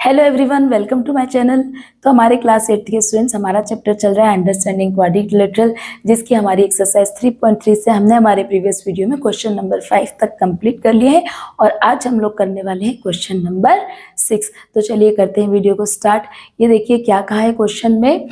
Hello everyone, welcome to my channel. तो हमारे class 8 के स्टूडेंट्स, हमारा चैप्टर चल रहा है अंडरस्टैंडिंग क्वाड्रिलेटरल, जिसकी हमारी एक्सरसाइज 3.3 से हमने हमारे प्रीवियस वीडियो में क्वेश्चन नंबर 5 तक कंप्लीट कर लिए हैं और आज हम लोग करने वाले हैं क्वेश्चन नंबर 6। तो चलिए करते हैं वीडियो को स्टार्ट। ये देखिए क्या कहा है क्वेश्चन में,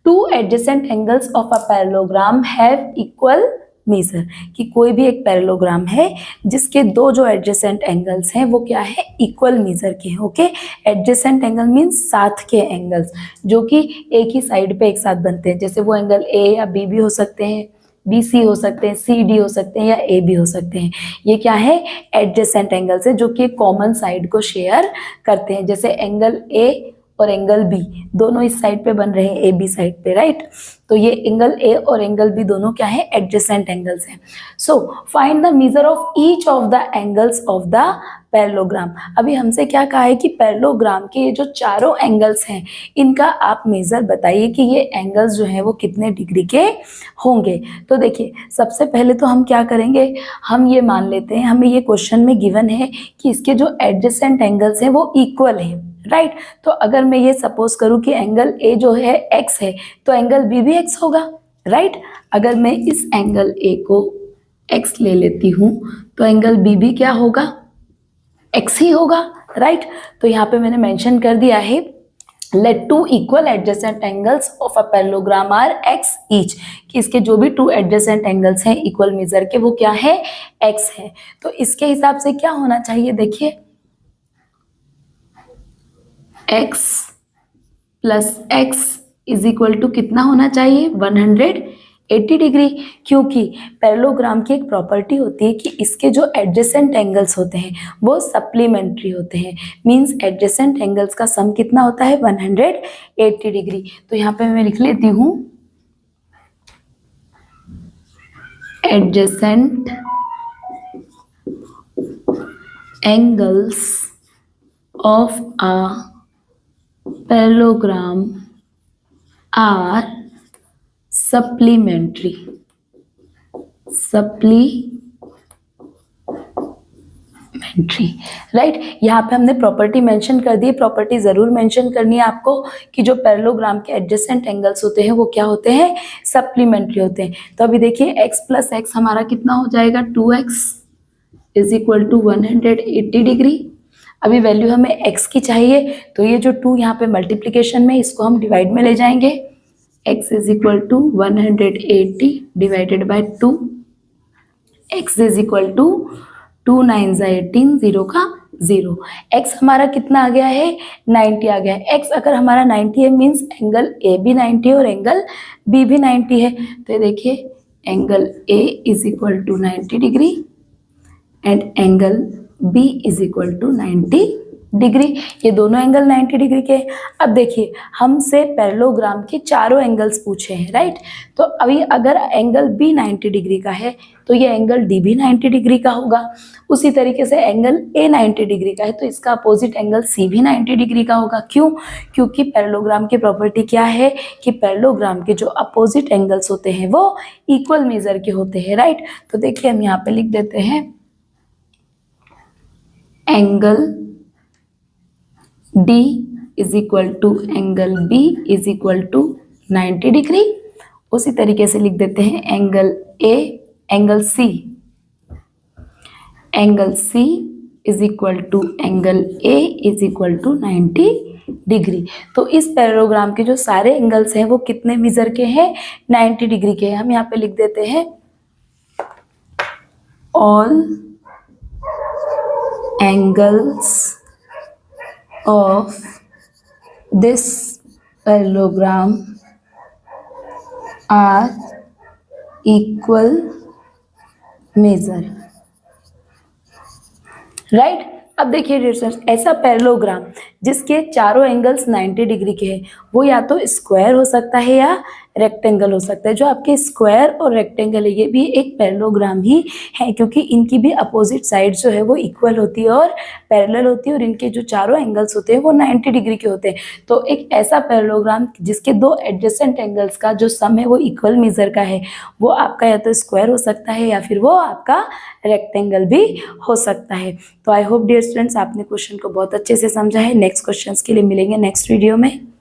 to adjacent angles of a parallelogram have equal major, कि कोई भी एक पैरेललोग्राम है जिसके दो जो एडजेसेंट एंगल्स हैं वो क्या है, इक्वल मेजर के हैं। ओके, एडजेसेंट एंगल मीन्स साथ के एंगल्स जो कि एक ही साइड पे एक साथ बनते हैं। जैसे वो एंगल ए या बी भी हो सकते हैं, बी सी हो सकते हैं, सी डी हो सकते हैं या ए भी हो सकते हैं। ये क्या है, एडजेसेंट एंगल्स है जो कि कॉमन साइड को शेयर करते हैं। जैसे एंगल ए और एंगल बी दोनों इस साइड पे बन रहे हैं, ए बी साइड पे, राइट। तो ये एंगल ए और एंगल बी दोनों क्या है, एडजेसेंट एंगल्स हैं। So find the measure of each of the angles of the parallelogram. अभी हमसे क्या कहा है कि पैरेललोग्राम के ये जो चारों एंगल्स हैं इनका आप मेजर बताइए कि ये एंगल्स जो हैं वो कितने डिग्री के होंगे। तो देखिए सबसे पहले तो हम क्या करेंगे, हम ये मान लेते हैं, हमें ये क्वेश्चन में गिवन है कि इसके जो एडजेसेंट एंगल्स हैं वो इक्वल हैं, राइट। तो अगर मैं ये सपोज करूं कि एंगल ए जो है x है तो एंगल बी भी x होगा, राइट। अगर मैं इस एंगल ए को x ले लेती हूं तो एंगल बी भी क्या होगा, x ही होगा, राइट। तो यहाँ पे मैंने मेंशन कर दिया है, let two equal adjacent angles of a parallelogram are x each, कि इसके जो भी टू एडजेसेंट एंगल्स हैं इक्वल मेजर के वो क्या है, x है। तो इसके हिसाब से क्या होना चाहिए, देखिए x plus x is equal to कितना होना चाहिए, 180 डिग्री। क्योंकि पैरेललोग्राम की एक प्रॉपर्टी होती है कि इसके जो एडजेसेंट एंगल्स होते हैं वो सप्लीमेंट्री होते हैं। मींस एडजेसेंट एंगल्स का सम कितना होता है, 180 डिग्री। तो यहाँ पे मैं लिख लेती हूँ adjacent angles of a parallelogram are supplementary, right. यहाँ पे हमने प्रॉपर्टी मेंशन कर दी है, प्रॉपर्टी जरूर मेंशन करनी है आपको कि जो पैरेललोग्राम के एडजेसेंट एंगल्स होते हैं वो क्या होते हैं, सप्लीमेंट्री होते हैं। तो अभी देखिए x प्लस एक्स हमारा कितना हो जाएगा, 2x is equal to 180 degree. अभी वैल्यू हमें x की चाहिए तो ये जो 2 यहाँ पे मल्टीप्लीकेशन में, इसको हम डिवाइड में ले जाएंगे। x is equal to 180 divided by 2, x is equal to 2 9 18, 0 का 0। x हमारा कितना आ गया है, 90 आ गया है। x अगर हमारा 90 है मीन्स एंगल a भी 90 है और एंगल b भी 90 है। तो ये देखिए angle a is equal to 90 degree and angle B is equal to 90 degree. ये दोनों एंगल 90 डिग्री के। अब देखिए हमसे पैरेललोग्राम के चारों एंगल्स पूछे हैं, राइट। तो अभी अगर एंगल B 90 डिग्री का है तो ये एंगल D भी 90 डिग्री का होगा। उसी तरीके से एंगल A 90 डिग्री का है तो इसका अपोजिट एंगल C भी 90 डिग्री का होगा। क्यों, क्योंकि पैरेललोग्राम की प्रॉपर्टी क्या है कि पैरेललोग्राम के जो अपोजिट एंगल्स होते हैं वो इक्वल मेजर के होते हैं, राइट। तो देखिए हम यहाँ पे लिख देते हैं angle D is equal to angle B is equal to 90 degree. उसी तरीके से लिख देते हैं angle C is equal to angle A is equal to 90 degree. तो इस पैरेललोग्राम के जो सारे एंगल्स हैं वो कितने मेजर के हैं, 90 डिग्री के हैं। हम यहाँ पे लिख देते हैं all angles of this parallelogram are equal measure, right। अब देखिए डियर, ऐसा पैरेललोग्राम जिसके चारों एंगल्स 90 डिग्री के हैं वो या तो स्क्वायर हो सकता है या रेक्टेंगल हो सकता है। जो आपके स्क्वायर और रेक्टेंगल है ये भी एक पैरेललोग्राम ही है, क्योंकि इनकी भी अपोजिट साइड जो है वो इक्वल होती है और पैरेलल होती है, और इनके जो चारों एंगल्स होते हैं वो 90 डिग्री के होते हैं। तो एक ऐसा पैरेललोग्राम जिसके दो एडजेसेंट एंगल्स का जो सम है वो इक्वल मेजर का है, वो आपका या तो स्क्वायर हो सकता है या फिर वो आपका रेक्टेंगल भी हो सकता है। तो आई होप डियर स्टूडेंट्स आपने क्वेश्चन को बहुत अच्छे से समझा है। नेक्स्ट क्वेश्चंस के लिए मिलेंगे नेक्स्ट वीडियो में।